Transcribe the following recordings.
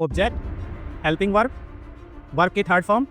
Object, helping verb, verb की third form,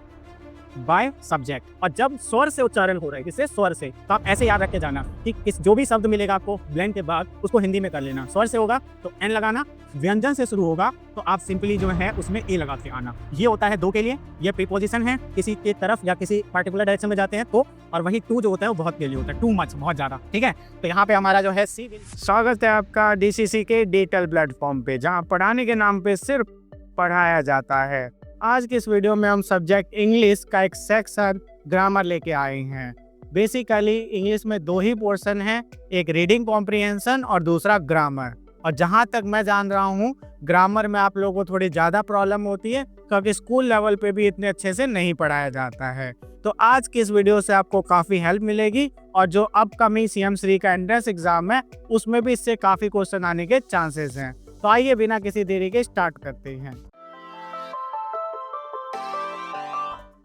by subject. और जब स्वर से उच्चारण हो रहा है, किससे? स्वर से, तो आप ऐसे याद रख के जाना कि किस जो भी शब्द मिलेगा आपको ब्लैंक के बाद उसको हिंदी में कर लेना। स्वर से होगा तो एन लगाना, व्यंजन से शुरू होगा तो आप सिंपली जो है उसमें ए लगा के आना। ये होता है दो के लिए, ये प्रीपोजिशन है, किसी के तरफ या किसी पर्टिकुलर डायरेक्शन में जाते हैं तो। और वही टू जो होता है वो बहुत के लिए होता है, टू मच, बहुत ज्यादा। ठीक है, तो यहाँ पे हमारा जो है सी। स्वागत है आपका डीसीसी के डिजिटल प्लेटफॉर्म पे, जहां पढ़ाने के नाम पे सिर्फ पढ़ाया जाता है। आज की इस वीडियो में हम सब्जेक्ट इंग्लिश का एक सेक्शन ग्रामर लेके आए हैं। बेसिकली इंग्लिश में दो ही पोर्शन है, एक रीडिंग कॉम्प्रिहेंशन और दूसरा ग्रामर। और जहां तक मैं जान रहा हूं, ग्रामर में आप लोगों को थोड़ी ज़्यादा प्रॉब्लम होती है क्योंकि स्कूल लेवल पे भी इतने अच्छे से नहीं पढ़ाया जाता है। तो आज की इस वीडियो से आपको काफ़ी हेल्प मिलेगी और जो अपकमिंग CM3 का एंट्रेंस एग्जाम है उसमें भी इससे काफ़ी क्वेश्चन आने के चांसेस हैं। तो आइए बिना किसी देरी के स्टार्ट करते हैं।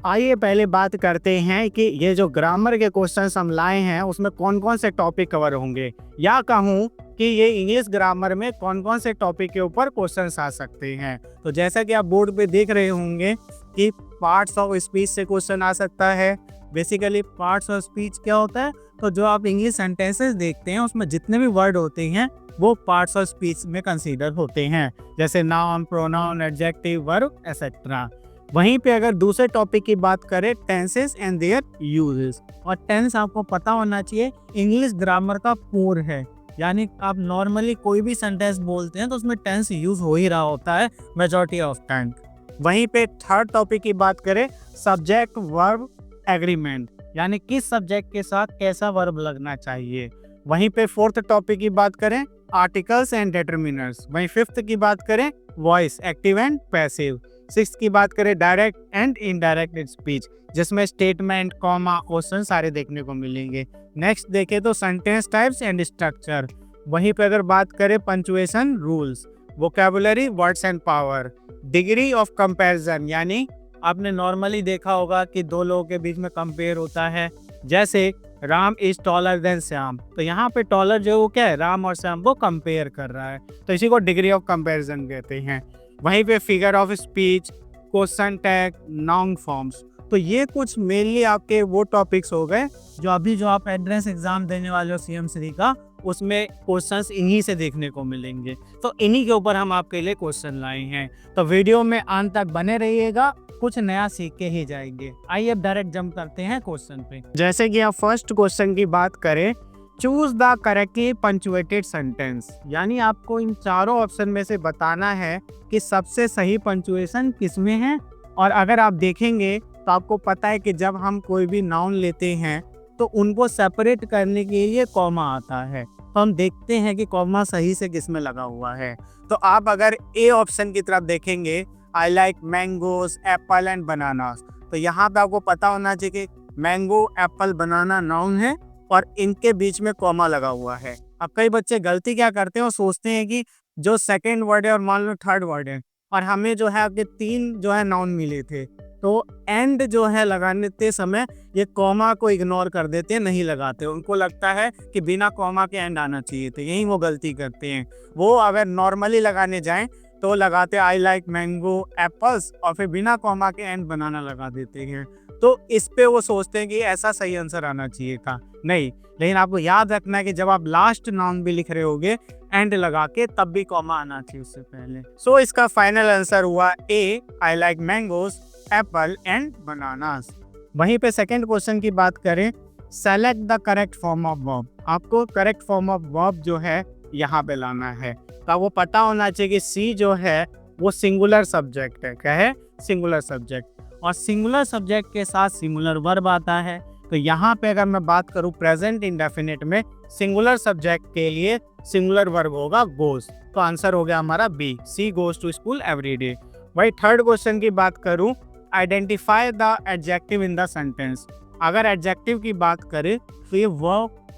आइए पहले बात करते हैं कि ये जो ग्रामर के क्वेश्चंस हम लाए हैं उसमें कौन कौन से टॉपिक कवर होंगे, या कहूँ कि ये इंग्लिश ग्रामर में कौन कौन से टॉपिक के ऊपर क्वेश्चंस आ सकते हैं। तो जैसा कि आप बोर्ड पे देख रहे होंगे कि पार्ट्स ऑफ स्पीच से क्वेश्चन आ सकता है। बेसिकली पार्ट्स ऑफ स्पीच क्या होता है? तो जो आप इंग्लिश सेंटेंसेस देखते हैं उसमें जितने भी वर्ड होते हैं वो पार्ट्स ऑफ स्पीच में कंसीडर होते हैं, जैसे noun, pronoun, adjective, verb etcetera. वहीं पे अगर दूसरे टॉपिक की बात करें, टेंसेस एंड देयर यूजेस। और टेंस आपको पता होना चाहिए इंग्लिश ग्रामर का कोर है, यानी आप नॉर्मली कोई भी सेंटेंस बोलते हैं तो उसमें टेंस यूज हो ही रहा होता है मेजॉरिटी ऑफ टाइम। वहीं पे थर्ड टॉपिक की बात करें, सब्जेक्ट वर्ब एग्रीमेंट, यानी किस सब्जेक्ट के साथ कैसा वर्ब लगना चाहिए। वहीं पे फोर्थ टॉपिक की बात करें, आर्टिकल्स एंड डिटरमिनर्स। वहीं फिफ्थ की बात करें, voice, active and passive. Sixth की बात करें, डायरेक्ट एंड इनडायरेक्ट स्पीच, जिसमें स्टेटमेंट, कॉमा, क्वेश्चन सारे देखने को मिलेंगे। नेक्स्ट देखें तो सेंटेंस टाइप्स एंड स्ट्रक्चर। वहीं पे अगर बात करें, punctuation rules, vocabulary, words and power, degree of comparison, यानी आपने नॉर्मली देखा होगा कि दो लोगों के बीच में कंपेयर होता है, जैसे Ram is taller than Shyam. तो यहाँ पे टॉलर जो वो क्या है, राम और श्याम को कंपेयर कर रहा है, तो इसी को डिग्री ऑफ कंपैरिजन कहते हैं। वहीं पे figure of speech, question tag, noun forms. तो ये कुछ मेनली आपके वो टॉपिक्स हो गए जो अभी जो आप एंट्रेंस एग्जाम देने वाले हो CM3 का, उसमें क्वेश्चंस इन्हीं से देखने को मिलेंगे। तो इन्हीं के ऊपर हम आपके लिए क्वेश्चन लाए हैं, तो वीडियो में अंत तक बने रहिएगा, कुछ नया सीख के ही जाएंगे। आइए अब डायरेक्ट जंप करते हैं क्वेश्चन पे। जैसे कि आप फर्स्ट क्वेश्चन की बात करें, choose the correctly punctuated sentence, यानी आपको इन चारों ऑप्शन में से बताना है कि सबसे सही पंचुएशन किसमें है। और अगर आप देखेंगे तो आपको पता है कि जब हम कोई भी नाउन लेते हैं तो उनको सेपरेट करने के लिए कॉमा आता है, तो हम देखते हैं कि कॉमा सही से किसमें लगा हुआ है। तो आप अगर ए ऑप्शन की तरफ देखेंगे, आई like mangoes, apple and bananas, तो यहाँ पे आपको पता होना चाहिए कि मैंगो, एप्पल, बनाना नाउन है और इनके बीच में कॉमा लगा हुआ है। अब कई बच्चे गलती क्या करते हैं, वो सोचते हैं कि जो सेकंड वर्ड है और मान लो थर्ड वर्ड है और हमें जो है आपके तीन जो है नाउन मिले थे, तो एंड जो है लगाने समय ये कॉमा को इग्नोर कर देते हैं, नहीं लगाते। उनको लगता है कि बिना कॉमा के एंड आना चाहिए, तो यही वो गलती करते हैं। वो अगर नॉर्मली लगाने जाएं तो लगाते आई लाइक मैंगो, एप्पल्स और फिर बिना कॉमा के एंड बनाना लगा देते हैं। तो इस पे वो सोचते हैं कि ऐसा सही आंसर आना चाहिए था, नहीं। लेकिन आपको याद रखना है कि जब आप लास्ट नाउन भी लिख रहे होगे एंड लगा के, तब भी कॉमा आना चाहिए उससे पहले। सो इसका फाइनल आंसर हुआ A, I like mangoes, apple and bananas. वहीं पे सेकंड क्वेश्चन की बात करें, select the correct form of verb. आपको करेक्ट फॉर्म ऑफ वर्ब जो है यहाँ पे लाना है, तो आपको पता होना चाहिए कि सी जो है वो सिंगुलर सब्जेक्ट है। क्या है? सिंगुलर सब्जेक्ट, और सिंगुलर सब्जेक्ट के साथ सिंगुलर वर्ब आता है। तो यहाँ पे अगर मैं बात करूँ प्रेजेंट इंडेफिनिट में, सिंगुलर सब्जेक्ट के लिए सिंगुलर वर्ब होगा गोज, तो आंसर हो गया हमारा B, she goes to school every day. वही थर्ड क्वेश्चन की बात करूँ, identify the adjective in the sentence. अगर एडजेक्टिव की बात करें तो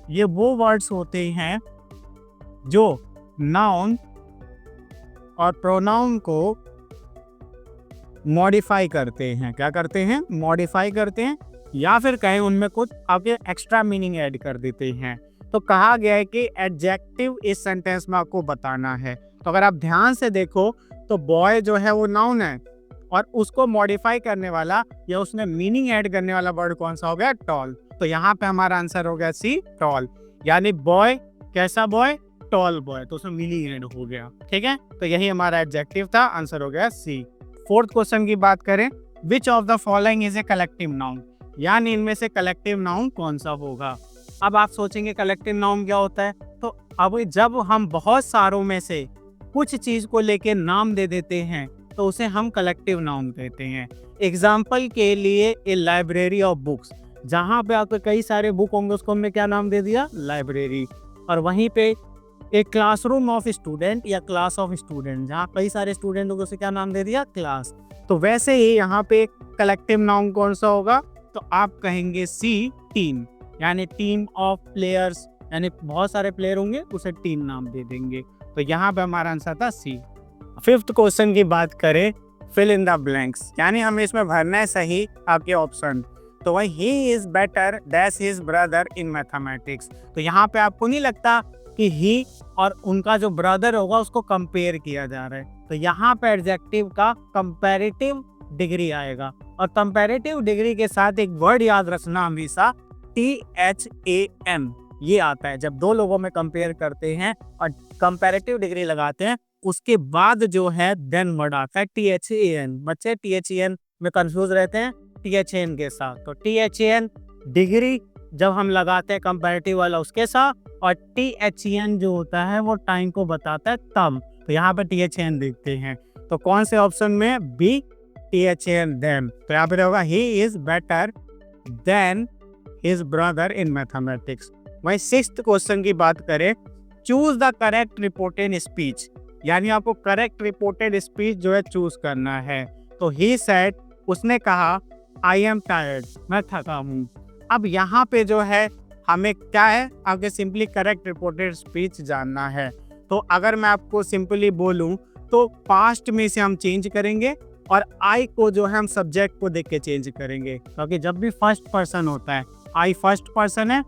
ये वो वर्ड्स होते हैं जो नाउन और प्रोनाउन को मॉडिफाई करते हैं। क्या करते हैं? मॉडिफाई करते हैं, या फिर कहें उनमें कुछ आपके एक्स्ट्रा मीनिंग ऐड कर देते हैं। तो कहा गया है कि एडजेक्टिव इस सेंटेंस में आपको बताना है। तो अगर आप ध्यान से देखो तो बॉय जो है वो नाउन है और उसको मॉडिफाई करने वाला या उसमें मीनिंग ऐड करने वाला वर्ड कौन सा हो गया? टॉल। तो यहाँ पे हमारा आंसर हो गया सी, टॉल। यानी बॉय कैसा बॉय? Tall boy. तो उसमें मीनिंग ऐड हो गया। ठीक है, तो यही हमारा एडजेक्टिव था, आंसर हो गया सी। फोर्थ क्वेश्चन की बात करें, which of the following is a collective noun, यानी इनमें से कलेक्टिव नाउन कौन सा होगा? अब आप सोचेंगे कलेक्टिव नाउन क्या होता है, तो अब जब हम बहुत सारों में से कुछ चीज को लेके नाम दे देते हैं तो उसे हम कलेक्टिव नाउन कहते हैं। एग्जाम्पल के लिए ए लाइब्रेरी ऑफ बुक्स, जहाँ पे आपके कई सारे बुक होंगे उसको हमने क्या नाम दे दिया? लाइब्रेरी। और वहीं पे एक क्लासरूम ऑफ स्टूडेंट या क्लास ऑफ स्टूडेंट, जहाँ कई सारे स्टूडेंट होंगे उसे क्या नाम दे दिया? क्लास। तो वैसे ही यहाँ पे कलेक्टिव नाउन कौन सा होगा? तो आप कहेंगे सी, टीम। यानी टीम ऑफ प्लेयर्स, यानी बहुत सारे प्लेयर होंगे उसे टीम नाम दे देंगे। तो यहाँ पे हमारा आंसर था सी। फिफ्थ क्वेश्चन की बात करें, फिल इन द ब्लैंक्स, यानी हमें इसमें भरना है सही आपके ऑप्शन। तो वही ही is better that his brother in mathematics. तो यहाँ पे आपको नहीं लगता कि ही और उनका जो ब्रदर होगा उसको कंपेयर किया जा रहा है? तो यहाँ पे एडजेक्टिव का कंपैरेटिव डिग्री आएगा, और कंपैरेटिव डिग्री के साथ एक वर्ड याद रखना हमेशा, THAN ये आता है। जब दो लोगों में कंपेयर करते हैं और कंपैरेटिव डिग्री लगाते हैं, उसके बाद जो है देन वर्ड आता है THAN। बच्चे THAN में कंफ्यूज रहते हैं THAN के साथ। तो THAN डिग्री जब हम लगाते हैं कंपैरेटिव वाला उसके साथ, और THAN जो होता है वो टाइम को बताता है तब। तो यहाँ पे THAN देखते हैं, तो कौन से ऑप्शन में? B, THAN than. तो यहाँ पे होगा he is better than his brother in mathematics. वहीं सिक्स्थ क्वेश्चन की बात करें, choose the correct reported speech, यानी आपको करेक्ट रिपोर्टेड स्पीच जो है चूज करना है। तो ही सेड, उसने कहा, आई एम टायर्ड, मैं थका हूँ। अब यहाँ पे जो है हमें क्या है, आपके सिंपली करेक्ट रिपोर्टेड स्पीच जानना है। तो अगर मैं आपको सिंपली बोलूँ तो पास्ट में से हम चेंज करेंगे और आई को जो है हम सब्जेक्ट को देख के चेंज करेंगे, क्योंकि जब भी फर्स्ट पर्सन होता है, आई फर्स्ट पर्सन है,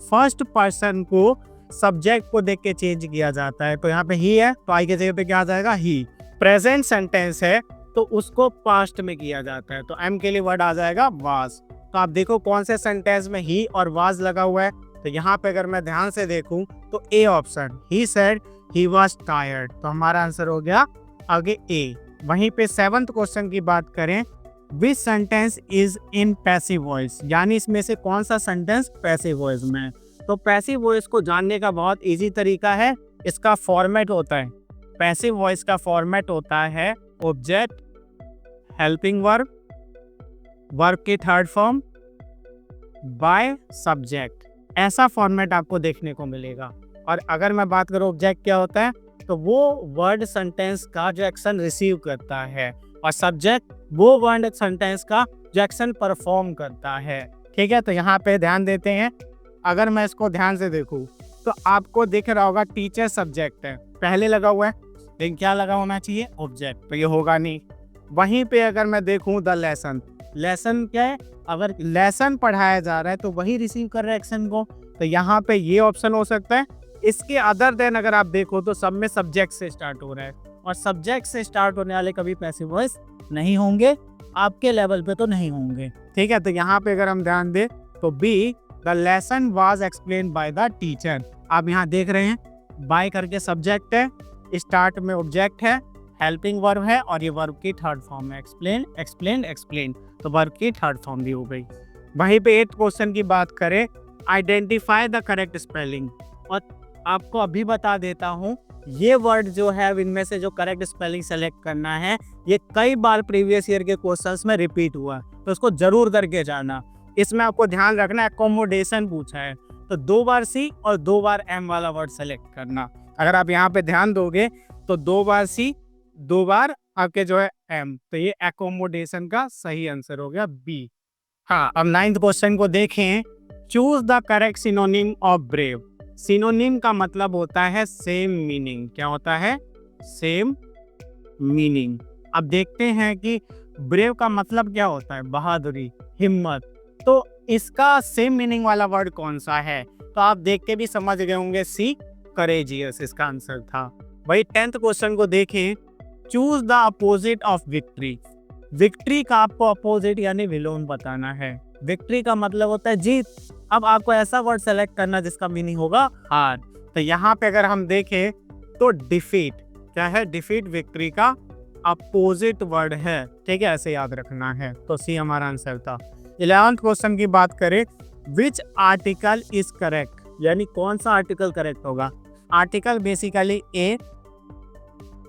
फर्स्ट पर्सन को सब्जेक्ट को देख के चेंज किया जाता है। तो यहाँ पे ही है तो आई के जगह पे क्या आ जाएगा? ही। प्रेजेंट सेंटेंस है तो उसको पास्ट में किया जाता है, तो एम के लिए वर्ड आ जाएगा वाज। तो आप देखो कौन से सेंटेंस में ही और वाज लगा हुआ है। तो यहाँ पे अगर मैं ध्यान से देखूं तो A option, he said he was tired, तो हमारा आंसर हो गया आगे ए। वहीं पे सेवंथ क्वेश्चन की बात करें, विच sentence is in passive voice, यानी इसमें से कौन सा सेंटेंस पैसिव वॉइस में है? तो पैसिव वॉइस को जानने का बहुत इजी तरीका है, इसका फॉर्मेट होता है, पैसिव वॉइस का फॉर्मेट होता है ऑब्जेक्ट, हेल्पिंग वर्ब, वर्ब की थर्ड फॉर्म, बाय सब्जेक्ट। ऐसा फॉर्मेट आपको देखने को मिलेगा। और अगर मैं बात करूं ऑब्जेक्ट क्या होता है, तो वो वर्ड सेंटेंस का जो एक्शन रिसीव करता है, और सब्जेक्ट वो वर्ड सेंटेंस का जो एक्शन परफॉर्म करता है। ठीक है, तो यहाँ पे ध्यान देते हैं। अगर मैं इसको ध्यान से देखूं तो आपको दिख रहा होगा टीचर सब्जेक्ट है, पहले लगा हुआ है, लेकिन क्या लगा होना चाहिए? ऑब्जेक्ट। तो ये होगा नहीं। वहीं पे अगर मैं देखूं द लेसन, लेसन क्या है? अगर लेसन पढ़ाया जा रहा है तो वही रिसीव कर रहा है एक्शन को, तो यहाँ पे ये ऑप्शन हो सकता है। इसके अदर देन अगर आप देखो तो सब में सब्जेक्ट से स्टार्ट हो रहा है, और सब्जेक्ट से स्टार्ट होने वाले कभी पैसिव वॉइस नहीं होंगे, आपके लेवल पे तो नहीं होंगे। ठीक है, तो यहाँ पे अगर हम ध्यान दें तो B, the lesson was explain by the teacher. आप यहाँ देख रहे हैं बाय करके सब्जेक्ट है, स्टार्ट में ऑब्जेक्ट है, हेल्पिंग वर्ब है, और ये वर्ब की थर्ड फॉर्म है, एक्सप्लेन, एक्सप्लेन, एक्सप्लेन, तो वर्ब की थर्ड फॉर्म भी हो गई। वहीं पे 8th क्वेश्चन की बात करें, आइडेंटिफाई द करेक्ट स्पेलिंग। और आपको अभी बता देता हूँ, ये वर्ड जो है इनमें से जो करेक्ट स्पेलिंग सेलेक्ट करना है, ये कई बार प्रीवियस ईयर के क्वेश्चंस में रिपीट हुआ, तो उसको जरूर करके जाना। इसमें आपको ध्यान रखना, एकोमोडेशन पूछा है तो 2 बार सी और 2 बार एम वाला वर्ड सेलेक्ट करना। अगर आप यहाँ पे ध्यान दोगे तो 2 बार सी, 2 बार आपके जो है एम, तो ये एकोमोडेशन का सही आंसर हो गया बी। हाँ, अब 9th क्वेश्चन को देखें, choose the correct synonym of brave. Synonym का मतलब होता है सेम मीनिंग। क्या होता है? Same meaning. अब देखते हैं कि ब्रेव का मतलब क्या होता है? बहादुरी, हिम्मत। तो इसका सेम मीनिंग वाला वर्ड कौन सा है? तो आप देख के भी समझ गए होंगे, सी, करेजियस इसका आंसर था। वही 10th क्वेश्चन को देखें, choose the opposite of victory. Victory का आपको अपोजिट यानी विलोम बताना है। विक्ट्री का मतलब होता है जीत। अब आपको ऐसा वर्ड सेलेक्ट करना जिसका मीनिंग होगा हार। तो यहाँ पे अगर हम देखें तो डिफीट क्या है, डिफीट विक्ट्री का अपोजिट वर्ड है, ठीक है, ऐसे याद रखना है। तो सी हमारा आंसर था। 11th क्वेश्चन की बात करें, विच आर्टिकल इज करेक्ट, यानी कौन सा आर्टिकल करेक्ट होगा। आर्टिकल बेसिकली ए,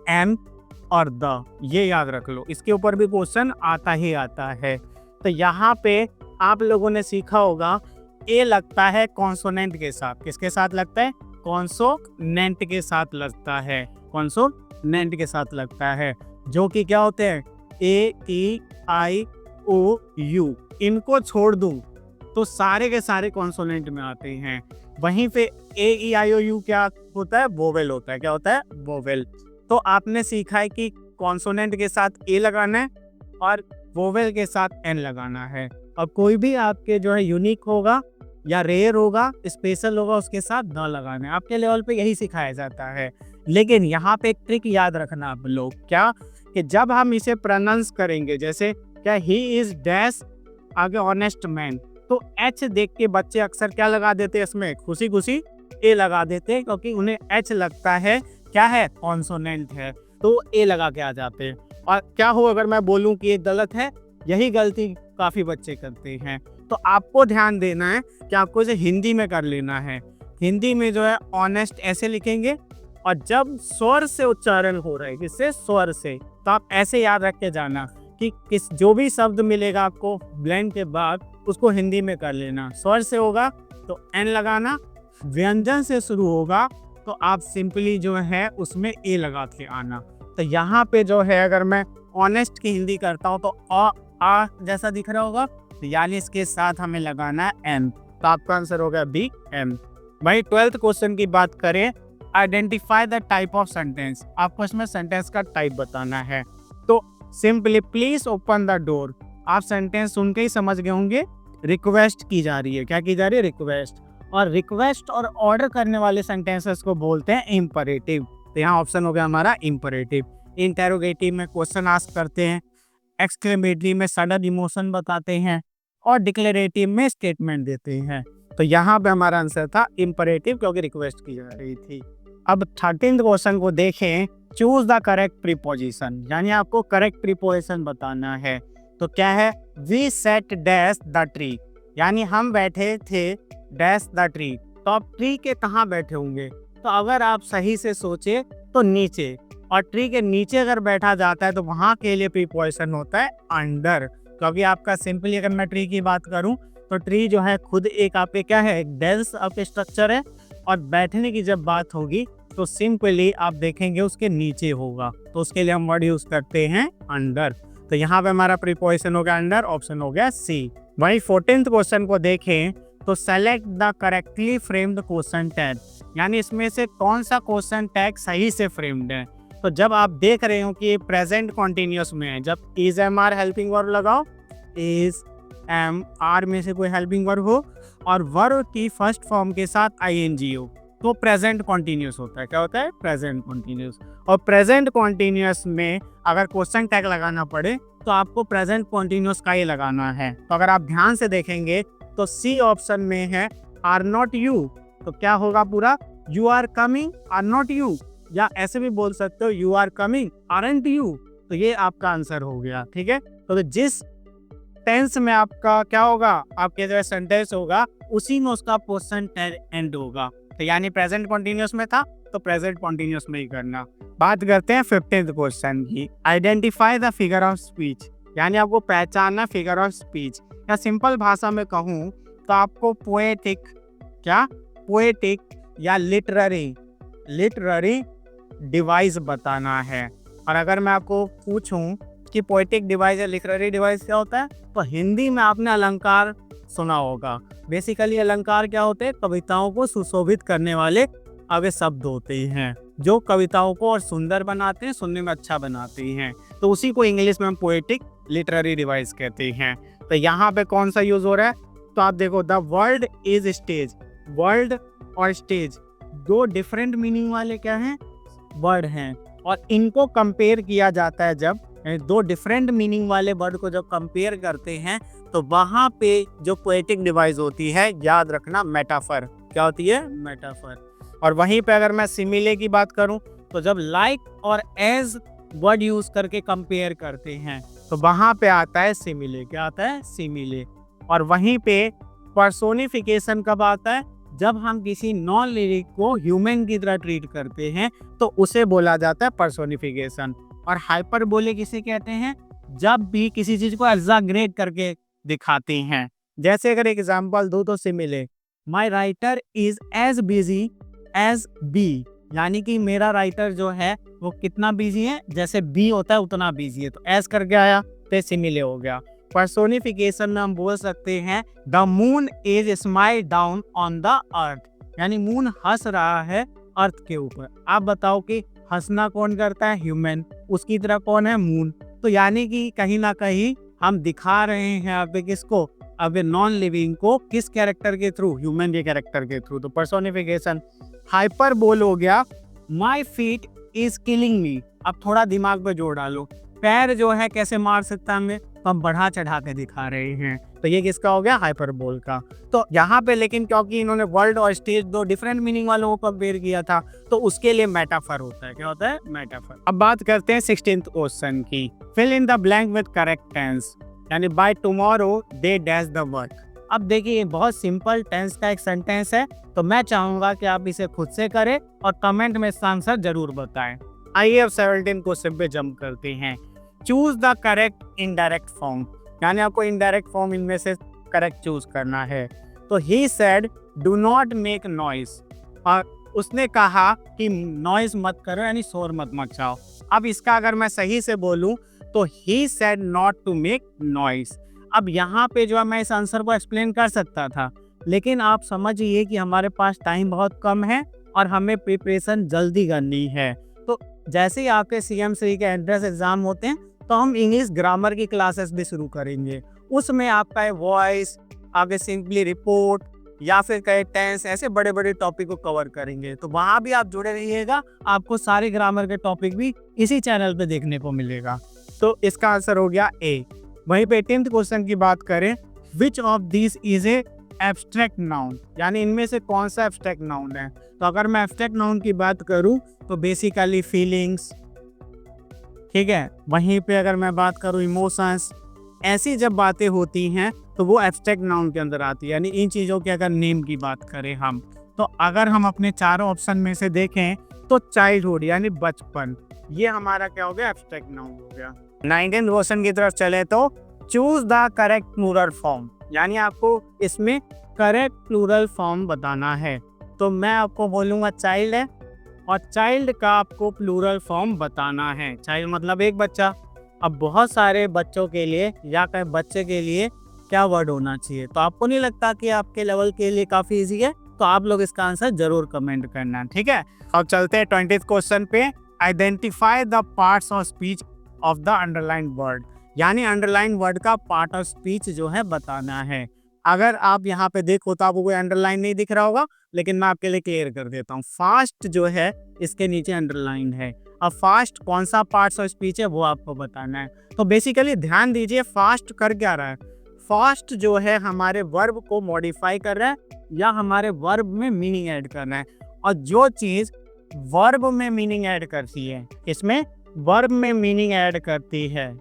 एम और द, ये याद रख लो, इसके ऊपर भी क्वेश्चन आता ही आता है। तो यहाँ पे आप लोगों ने सीखा होगा ए लगता है कॉन्सोनेंट के साथ, किसके साथ लगता है, कॉन्सोनेंट के साथ लगता है, कॉन्सोनेंट के साथ लगता है, जो कि क्या होते हैं ए, ई, आई, ओ, यू। इनको छोड़ दूं तो सारे के सारे कॉन्सोनेंट में आते हैं। वहीं पे ए, ई, आई, ओ, यू क्या होता है, वोवेल होता है। क्या होता है, वोवेल। तो आपने सीखा है कि कॉन्सोनेंट के साथ ए लगाना है और वोवेल के साथ एन लगाना है। और कोई भी आपके जो है यूनिक होगा या रेयर होगा, स्पेशल होगा, उसके साथ न लगाना है। आपके लेवल पे यही सिखाया जाता है। लेकिन यहाँ पे एक ट्रिक याद रखना आप लोग, क्या कि जब हम इसे प्रोनाउंस करेंगे, जैसे क्या ही इज डैश आगे ऑनेस्ट मैन, तो एच देख के बच्चे अक्सर क्या लगा देते हैं, इसमें खुशी खुशी ए लगा देते हैं, क्योंकि उन्हें एच लगता है क्या है, कॉन्सोनेंट है, तो ए लगा के आ जाते हैं। और क्या हो अगर मैं बोलूं कि ये गलत है, यही गलती काफी बच्चे करते हैं। तो आपको ध्यान देना है कि आपको इसे हिंदी में कर लेना है। हिंदी में जो है ऑनेस्ट ऐसे लिखेंगे, और जब स्वर से उच्चारण हो रहा है, किससे, स्वर से, तो आप ऐसे याद रख के जाना कि किस जो भी शब्द मिलेगा आपको ब्लेंड के बाद, उसको हिंदी में कर लेना। स्वर से होगा तो एन लगाना, व्यंजन से शुरू होगा तो आप सिंपली जो है उसमें ए लगा के आना। तो यहाँ पे जो है अगर मैं ऑनेस्ट की हिंदी करता हूँ तो आ जैसा दिख रहा होगा, तो यानी इसके साथ हमें लगाना है एम, तो आपका आंसर होगा बी, एम। वही 12th क्वेश्चन की बात करें, identify the type of sentence, आपको इसमें सेंटेंस का टाइप बताना है। तो simply please open the door, आप सेंटेंस सुन के ही समझ गए होंगे, रिक्वेस्ट की जा रही है। क्या की जा रही है, रिक्वेस्ट। और रिक्वेस्ट और ऑर्डर करने वाले सेंटेंसेस को बोलते हैं इंपरेटिव। तो यहाँ ऑप्शन हो गया हमारा इंपरेटिव। इंटेरोगेटिव में क्वेश्चन आस्क करते हैं, एक्सक्लेमेटरी में सडन इमोशन बताते हैं, और डिक्लेरेटिव में स्टेटमेंट देते हैं। तो यहाँ पे हमारा आंसर था इंपरेटिव, क्योंकि रिक्वेस्ट की जा रही थी। अब 13th क्वेश्चन को देखें, चूज द करेक्ट प्रीपोजिशन, यानी आपको करेक्ट प्रीपोजिशन बताना है। तो क्या है, we sat dash the tree, यानी हम बैठे थे डैश द ट्री, तो आप ट्री के कहाँ बैठे होंगे, तो अगर आप सही से सोचे तो नीचे, और ट्री के नीचे अगर बैठा जाता है तो वहां के लिए प्रीपोजिशन होता है अंडर। क्योंकि आपका सिंपली अगर मैं ट्री की बात करूं तो ट्री जो है खुद एक आपके क्या है, एक डेंस आपके स्ट्रक्चर है, और बैठने की जब बात होगी तो सिंपली आप देखेंगे उसके नीचे होगा, तो उसके लिए हम वर्ड यूज करते हैं अंडर। तो यहाँ पे हमारा प्रीपोजिशन हो गया अंडर, ऑप्शन हो गया सी। वही 14th क्वेश्चन को देखें तो select the correctly framed question tag, यानी इसमें से कौन सा क्वेश्चन टैग सही से फ्रेम्ड है। तो जब आप देख रहे हो कि ये प्रेजेंट कॉन्टिन्यूअस में है, जब is am are helping verb लगाओ, इज एम आर में से कोई हेल्पिंग वर्ब हो और वर्ब की फर्स्ट फॉर्म के साथ आईएनजी हो, तो प्रेजेंट कॉन्टिन्यूअस होता है। क्या होता है, प्रेजेंट कॉन्टिन्यूअस। और प्रेजेंट कॉन्टिन्यूअस में अगर क्वेश्चन टैग लगाना पड़े तो आपको प्रेजेंट कॉन्टिन्यूअस का ही लगाना है। तो अगर आप ध्यान से देखेंगे तो सी ऑप्शन में है आर नॉट यू, तो क्या होगा पूरा, you are coming are not you, या ऐसे भी बोल सकते हो you are coming aren't you, तो ये आपका आंसर हो गया। ठीक है, तो जिस टेंस में आपका क्या होगा, आपके जो सेंटेंस होगा उसी में उसका क्वेश्चन टैग एंड होगा। तो यानी प्रेजेंट कॉन्टिन्यूअस में था तो प्रेजेंट कॉन्टिन्यूअस में ही करना। बात करते हैं 15th क्वेश्चन की, identify the figure of speech, यानी आपको पहचानना फिगर ऑफ स्पीच, या सिंपल भाषा में कहूँ तो आपको पोएटिक, क्या पोएटिक या लिटरेरी डिवाइस बताना है। और अगर मैं आपको पूछूं कि पोएटिक डिवाइस या लिटरेरी डिवाइस क्या होता है, तो हिंदी में आपने अलंकार सुना होगा। बेसिकली अलंकार क्या होते हैं, कविताओं को सुशोभित करने वाले अवे शब्द होते हैं जो कविताओं को और सुंदर बनाते हैं, सुनने में अच्छा बनाते हैं। तो उसी को इंग्लिश में हम पोएटिक लिटरेरी डिवाइस कहते हैं। तो यहाँ पे कौन सा यूज हो रहा है, तो आप देखो the world is stage, world और स्टेज दो डिफरेंट मीनिंग वाले क्या हैं, वर्ड हैं। और इनको कंपेयर किया जाता है जब दो डिफरेंट मीनिंग वाले वर्ड को जब कंपेयर करते हैं तो वहां पे जो पोएटिक डिवाइस होती है, याद रखना, मेटाफर। क्या होती है? मेटाफर। और वहीं पे अगर मैं सिमिले की बात करूं तो जब लाइक और एज वर्ड यूज करके कंपेयर करते हैं तो वहां पे आता है सिमिले। क्या आता है? सिमिले। और वहीं पे पर्सोनिफिकेशन कब आता है? जब हम किसी नॉन लिविंग को ह्यूमन की तरह ट्रीट करते हैं तो उसे बोला जाता है पर्सोनिफिकेशन। और हाइपरबोले किसे कहते हैं? जब भी किसी चीज को एग्जैगरेट करके दिखाते हैं। जैसे अगर एग्जांपल दूं तो simile, my writer is as busy as bee, यानी कि मेरा राइटर जो है वो कितना बिजी है, जैसे बी होता है उतना बिजी है, तो एज करके आया तो सिमिले हो गया। पर्सोनिफिकेशन में हम बोल सकते हैं the moon is smile down on the earth, यानी मून हंस रहा है अर्थ के ऊपर। आप बताओ कि हंसना कौन करता है? ह्यूमन। उसकी तरह कौन है? मून। तो यानी कि कहीं ना कहीं हम दिखा रहे हैं अब किसको? अब नॉन लिविंग को किस कैरेक्टर के थ्रू? ह्यूमन के कैरेक्टर के थ्रू। तो पर्सोनिफिकेशन। हाइपरबोल हो गया, माई फीट इज किलिंग मी। अब थोड़ा दिमाग पे जोर डालो, पैर जो है कैसे मार सकता हमें? तो हम बढ़ा चढ़ा के दिखा रहे हैं, तो ये किसका हो गया? हाइपरबोल का। तो यहाँ पे लेकिन क्योंकि इन्होंने वर्ल्ड और स्टेज दो डिफरेंट मीनिंग वालों को कंपेयर किया था तो उसके लिए मेटाफर होता है। क्या होता है? मेटाफर। अब बात करते हैं 16th क्वेश्चन की। Fill in the blank with correct tense, यानी by tomorrow they dash the work. अब देखिए ये बहुत सिंपल टेंस का एक सेंटेंस है, तो मैं चाहूंगा कि आप इसे खुद से करें और कमेंट में इसका आंसर जरूर बताएं। आइए अब 17 क्वेश्चन पे जंप करते हैं। Choose the correct indirect form, यानी आपको इनडायरेक्ट फॉर्म इनमें से करेक्ट चूज करना है। तो he said do not make noise, और उसने कहा कि नॉइज मत करो, यानी शोर मत मचाओ। अब इसका अगर मैं सही से बोलूं तो he said not to make noise. अब यहाँ पे जो है मैं इस आंसर को एक्सप्लेन कर सकता था, लेकिन आप समझिए कि हमारे पास टाइम बहुत कम है और हमें प्रिपरेशन जल्दी करनी है। तो जैसे ही आपके CM3 के एंट्रेंस एग्जाम होते हैं तो हम इंग्लिश ग्रामर की क्लासेस भी शुरू करेंगे। उसमें आपका वॉइस, आगे सिंपली रिपोर्ट या फिर कहे टेंस, ऐसे बड़े बड़े टॉपिक को कवर करेंगे। तो वहाँ भी आप जुड़े रहिएगा, आपको सारे ग्रामर के टॉपिक भी इसी चैनल पे देखने को मिलेगा। तो इसका आंसर हो गया ए। वहीं पे 18th क्वेश्चन की बात करें, which of this is a abstract noun, यानी इनमें से कौन सा एब्स्ट्रैक्ट नाउन है? तो अगर मैं एब्स्ट्रैक्ट नाउन की बात करूं तो बेसिकली फीलिंग्स, ठीक है। वहीं पे अगर मैं बात करूं इमोशंस, ऐसी जब बातें होती हैं तो वो एब्स्ट्रैक्ट नाउन के अंदर आती है। यानी इन चीज़ों के अगर नेम की बात करें हम, तो अगर हम अपने चारों ऑप्शन में से देखें तो चाइल्डहुड यानी बचपन, ये हमारा क्या हो गया? एब्स्ट्रैक्ट नाउन हो गया। 19th क्वेश्चन की तरफ चले तो choose the correct plural form, यानी आपको इसमें करेक्ट प्लूरल फॉर्म बताना है। तो मैं आपको बोलूँगा चाइल्ड है, और चाइल्ड का आपको प्लूरल फॉर्म बताना है। चाइल्ड मतलब एक बच्चा। अब बहुत सारे बच्चों के लिए या कहीं बच्चे के लिए क्या वर्ड होना चाहिए? तो आपको नहीं लगता कि आपके लेवल के लिए काफ़ी इजी है? तो आप लोग इसका आंसर जरूर कमेंट करना, ठीक है। अब चलते हैं 20th क्वेश्चन पे। Identify the parts of speech of the underline word, यानी अंडरलाइन वर्ड का पार्ट ऑफ स्पीच जो है बताना है। अगर आप यहाँ पे देखो तो आपको कोई अंडरलाइन नहीं दिख रहा होगा, लेकिन मैं आपके लिए क्लियर कर देता हूँ। फास्ट जो है इसके नीचे अंडरलाइन है। अब फास्ट कौन सा पार्ट्स ऑफ स्पीच है वो आपको बताना है। तो बेसिकली ध्यान दीजिए, फास्ट कर क्या रहा है? फास्ट जो है हमारे वर्ब को मॉडिफाई कर रहा है या हमारे वर्ब में मीनिंग ऐड कर रहा है। और जो चीज़ वर्ब में मीनिंग ऐड करती है, इसमें वर्ब में मीनिंग ऐड करती है,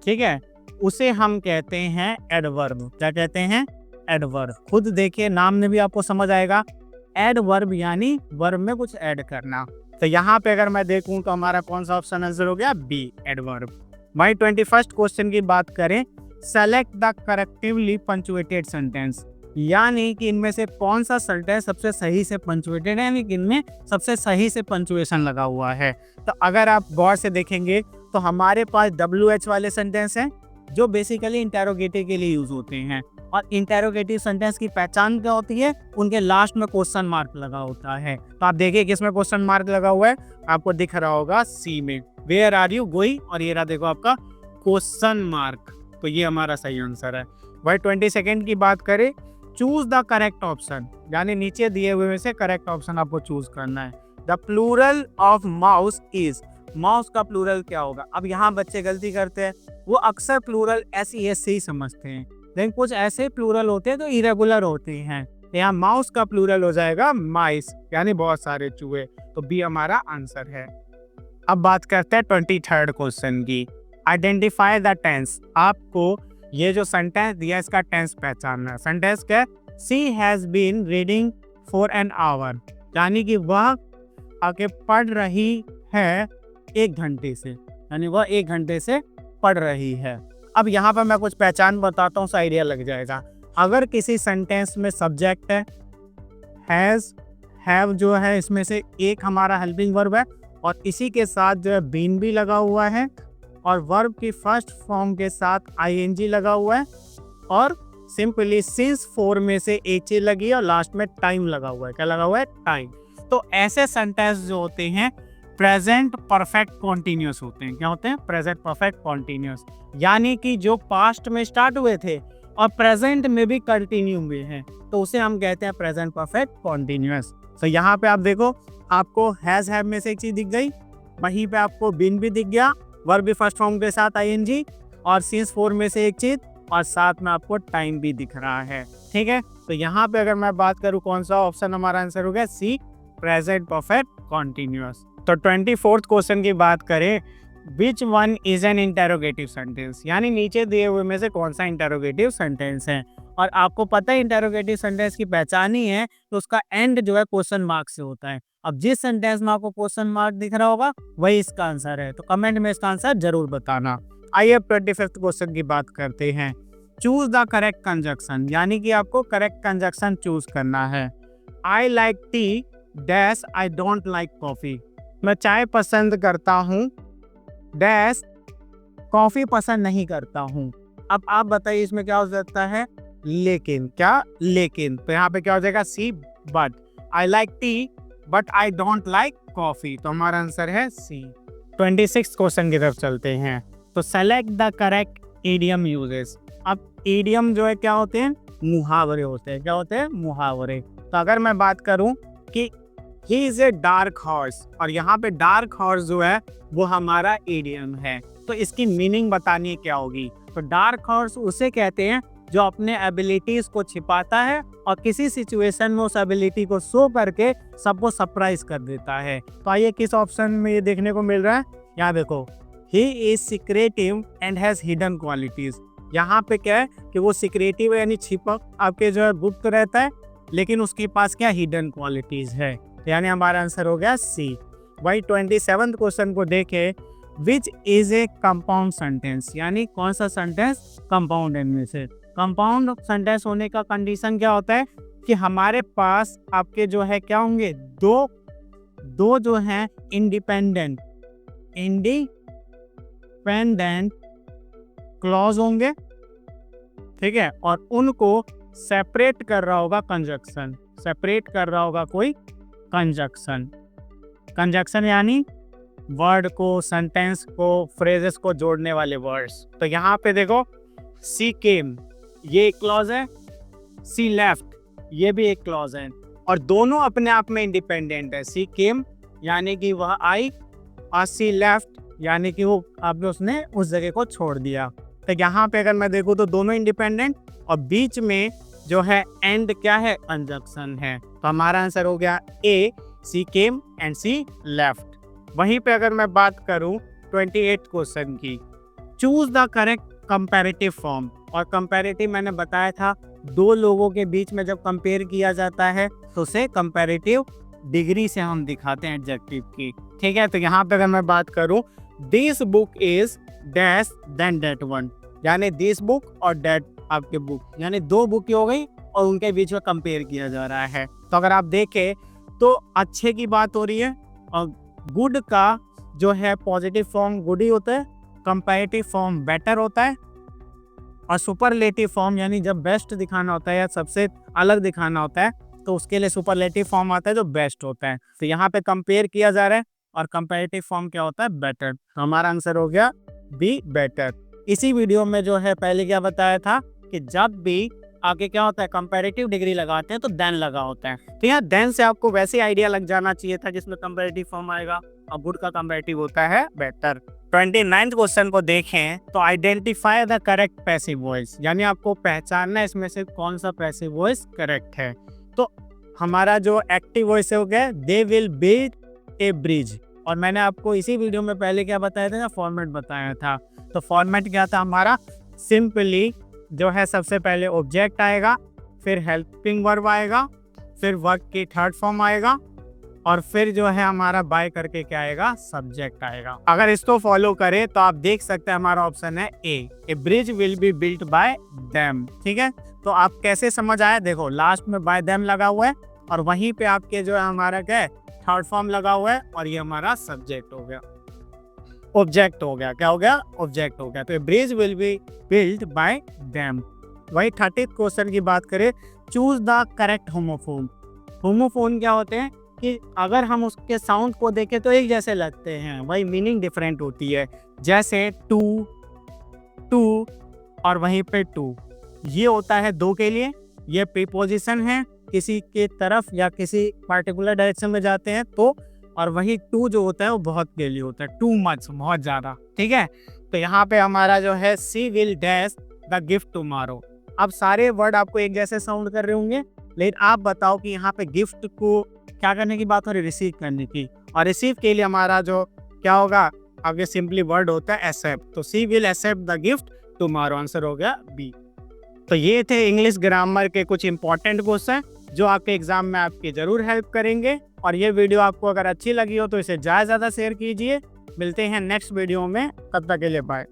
ठीक है, उसे हम कहते हैं एडवर्ब। क्या कहते हैं? एडवर्ब। खुद देखिए, नाम में भी आपको समझ आएगा। एडवर्ब यानी वर्ब में कुछ ऐड करना। तो यहाँ पे अगर मैं देखूं तो हमारा कौन सा ऑप्शन आंसर हो गया? B, adverb. वही 21st क्वेश्चन की बात करें, select the correctively punctuated sentence, यानी कि इनमें से कौन सा सेंटेंस सबसे सही से पंचुएटेड है, यानी कि इनमें सबसे सही से पंचुएशन लगा हुआ है। तो अगर आप गौर से देखेंगे तो हमारे पास WH वाले सेंटेंस हैं जो बेसिकली इंटेरोगेटिव के लिए यूज होते हैं। और इंटेरोगेटिव सेंटेंस की पहचान क्या होती है? उनके लास्ट में क्वेश्चन मार्क लगा होता है। तो आप देखिए किसमें क्वेश्चन मार्क लगा हुआ है, आपको दिख रहा होगा सी में, वेयर आर यू गोइंग, और ये रहा देखो आपका क्वेश्चन मार्क। तो ये हमारा सही आंसर है। वही 22nd की बात करें, चूज द करेक्ट ऑप्शन, यानी नीचे दिए हुए में से करेक्ट ऑप्शन आपको चूज करना है। The plural of mouse is, mouse का प्लूरल क्या होगा। अब यहाँ बच्चे गलती करते हैं, वो अक्सर प्लूरल SES से ही समझते हैं, लेकिन कुछ ऐसे प्लूरल होते हैं तो इरेगुलर होते हैं। यहाँ माउस का प्लूरल हो जाएगा माइस, यानी बहुत सारे चूहे। तो बी हमारा आंसर है। अब बात करते हैं 23rd क्वेश्चन की। Identify the tense. आपको ये जो सेंटेंस दिया इसका टेंस पहचानना है। सेंटेंस क्या है? She has been reading for an hour, यानी कि वह आगे पढ़ रही है 1 घंटे से, यानी वह 1 घंटे से पढ़ रही है। अब यहाँ पर मैं कुछ पहचान बताता हूँ, आइडिया लग जाएगा। अगर किसी सेंटेंस में सब्जेक्ट है, हैज, हैव जो है इसमें से एक हमारा हेल्पिंग वर्ब है, और इसी के साथ जो है बीन भी लगा हुआ है, और वर्ब की फर्स्ट फॉर्म के साथ ING लगा हुआ है, और सिंपली सिंस 4 में से एक चीज लगी है और लास्ट में टाइम लगा हुआ है। क्या लगा हुआ है? टाइम। तो ऐसे सेंटेंस जो होते हैं प्रेजेंट परफेक्ट कॉन्टिन्यूस होते हैं। क्या होते हैं? प्रेजेंट परफेक्ट कॉन्टिन्यूस, यानी कि जो पास्ट में स्टार्ट हुए थे और प्रेजेंट में भी कंटिन्यू हुए हैं, तो उसे हम कहते हैं प्रेजेंट परफेक्ट कॉन्टिन्यूस। तो यहाँ पे आप देखो, आपको हैज हैव में से एक चीज दिख गई, वहीं पे आपको बिन भी दिख गया, वर्ब भी फर्स्ट फॉर्म के साथ ING, और सिंस 4 में से एक चीज, और साथ में आपको टाइम भी दिख रहा है। ठीक है, तो यहाँ पे अगर मैं बात करूँ कौन सा ऑप्शन हमारा आंसर हो गया? सी, प्रेजेंट परफेक्ट कॉन्टिन्यूस। तो 24th क्वेश्चन की बात करें, which one is an interrogative sentence, यानी नीचे दिए हुए में से कौन सा इंटेरोगेटिव सेंटेंस है। और आपको पता है इंटेरोगेटिव सेंटेंस की पहचान ही है, तो उसका एंड जो है क्वेश्चन मार्क से होता है। अब जिस सेंटेंस में आपको क्वेश्चन मार्क दिख रहा होगा वही इसका आंसर है, तो कमेंट में इसका आंसर जरूर बताना। आइए अब 25th क्वेश्चन की बात करते हैं। चूज द करेक्ट कंजक्शन, यानी कि आपको करेक्ट कंजक्शन चूज करना है। आई like T dash I don't like coffee, मैं चाय पसंद करता हूँ डैश कॉफी पसंद नहीं करता हूँ। अब आप बताइए इसमें क्या हो सकता है? लेकिन। क्या? लेकिन। तो यहाँ पे क्या हो जाएगा? C, but. I like tea but I don't like coffee, तो हमारा आंसर है सी। 26th क्वेश्चन की तरफ चलते हैं। तो select the correct idiom uses. अब ईडियम जो है क्या होते हैं? मुहावरे होते हैं। क्या होते हैं? मुहावरे। तो अगर मैं बात करूं कि he is a dark horse, और यहाँ पे डार्क हॉर्स जो है वो हमारा ईडियम है, तो इसकी मीनिंग बतानी क्या होगी? तो डार्क हॉर्स उसे कहते हैं जो अपने एबिलिटीज को छिपाता है और किसी सिचुएशन में उस एबिलिटी को शो करके सबको सरप्राइज कर देता है। तो आइए किस ऑप्शन में ये देखने को मिल रहा है? यहाँ देखो, he is secretive and has hidden qualities. यहाँ पे क्या है कि वो सीक्रेटिव यानी छिपक आपके जो है गुप्त रहता है, लेकिन उसके पास क्या? हिडन क्वालिटीज है, यानी हमारा आंसर हो गया सी। वही 27th क्वेश्चन को देखें, which is a compound sentence, यानी कौन सा सेंटेंस कंपाउंड है इनमें से। कंपाउंड सेंटेंस होने का कंडीशन क्या होता है कि हमारे पास आपके जो है क्या होंगे? दो जो हैं इंडिपेंडेंट क्लॉज होंगे, ठीक है, और उनको सेपरेट कर रहा होगा कंजक्शन, सेपरेट कर रहा होगा कोई कंजक्शन यानी वर्ड को, सेंटेंस को, फ्रेजेस को जोड़ने वाले वर्ड्स। तो यहाँ पे देखो, सी केम ये एक क्लॉज है, सी लेफ्ट ये भी एक क्लॉज है, और दोनों अपने आप में इंडिपेंडेंट है। सी केम यानी कि वह आई, और सी लेफ्ट यानी कि वो आपने उसने उस जगह को छोड़ दिया। तो यहाँ पे अगर मैं देखूँ तो दोनों इंडिपेंडेंट, और बीच में जो है एंड क्या है? कंजक्शन है। तो हमारा आंसर हो गया ए, सी केम एंड सी लेफ्ट। वहीं पे अगर मैं बात करूं 28th क्वेश्चन की, choose the correct comparative form. और कंपैरेटिव मैंने बताया था, दो लोगों के बीच में जब कंपेयर किया जाता है तो उसे कंपैरेटिव डिग्री से हम दिखाते हैं एडजेक्टिव की। ठीक है, तो यहाँ पे अगर मैं बात करूं, this book is dash than that one, यानी दिस बुक और दैट आपके बुक, यानी दो बुक हो गई और उनके बीच में कंपेयर किया जा रहा है। तो अगर आप देखें तो अच्छे की बात हो रही है, और गुड का जो है पॉजिटिव फॉर्म गुड ही होता है, कंपैरेटिव फॉर्म बेटर होता है, और सुपरलेटिव फॉर्म यानी जब बेस्ट दिखाना होता है या सबसे अलग दिखाना होता है तो उसके लिए सुपरलेटिव फॉर्म आता है जो बेस्ट होता है। तो यहाँ पे कंपेयर किया जा रहा है, और कंपैरेटिव फॉर्म क्या होता है? बेटर। तो हमारा आंसर हो गया बी, बेटर। इसी वीडियो में जो है पहले क्या बताया था कि जब भी आगे क्या होता है, कंपैरेटिव डिग्री लगाते हैं तो देन लगा होता है। तो यहाँ देन से आपको वैसे आइडिया लग जाना चाहिए था जिसमें कंपैरेटिव फॉर्म आएगा, और गुड का कंपैरेटिव होता है बेटर। 29th क्वेश्चन को देखें तो identify the correct passive voice, यानी आपको पहचानना है इसमें से कौन सा पैसिव वॉइस करेक्ट है। तो हमारा जो एक्टिव वॉइस हो गया, they will build a bridge, और मैंने आपको इसी वीडियो में पहले क्या बताया था ना, फॉर्मेट बताया था। तो फॉर्मेट क्या था हमारा, सिंपली जो है सबसे पहले ऑब्जेक्ट आएगा, फिर हेल्पिंग वर्ब आएगा, फिर वर्ब की थर्ड फॉर्म आएगा, और फिर जो है हमारा बाय करके क्या आएगा, सब्जेक्ट आएगा। अगर इसको फॉलो करें तो आप देख सकते हैं हमारा ऑप्शन है A bridge will be built by them. ठीक है, तो आप कैसे समझ आए, देखो लास्ट में बाय देम लगा हुआ है, और वहीं पे आपके जो है हमारा क्या है, थर्ड फॉर्म लगा हुआ है, और ये हमारा सब्जेक्ट हो गया, ऑब्जेक्ट हो गया। क्या हो गया, ऑब्जेक्ट हो गया। तो bridge will be built by them. वही 30th क्वेश्चन की बात करें, choose the correct homophone. Homophone क्या होते हैं कि अगर हम उसके साउंड को देखें तो एक जैसे लगते हैं, वही मीनिंग डिफरेंट होती है। जैसे टू, टू और वहीं पे टू, ये होता है दो के लिए, ये प्रीपोजिशन है, किसी के तरफ या किसी पार्टिकुलर डायरेक्शन में जाते हैं तो, और वही टू जो होता है वो बहुत के लिए होता है, टू मच, बहुत ज़्यादा। ठीक है, तो यहाँ पे हमारा जो है C will dash the gift tomorrow. अब सारे वर्ड आपको एक जैसे साउंड कर रहे होंगे, लेकिन आप बताओ कि यहाँ पे गिफ्ट को क्या करने की बात हो रही है, रिसीव करने की, और रिसीव के लिए हमारा जो क्या होगा, आगे सिंपली वर्ड होता है एक्सेप्ट। तो C will accept the gift tomorrow, answer हो गया बी। तो ये थे इंग्लिश ग्रामर के कुछ इंपॉर्टेंट क्वेश्चन जो आपके एग्जाम में आपकी जरूर हेल्प करेंगे। और ये वीडियो आपको अगर अच्छी लगी हो तो इसे ज़्यादा से ज़्यादा शेयर कीजिए। मिलते हैं नेक्स्ट वीडियो में, तब तक के लिए बाय।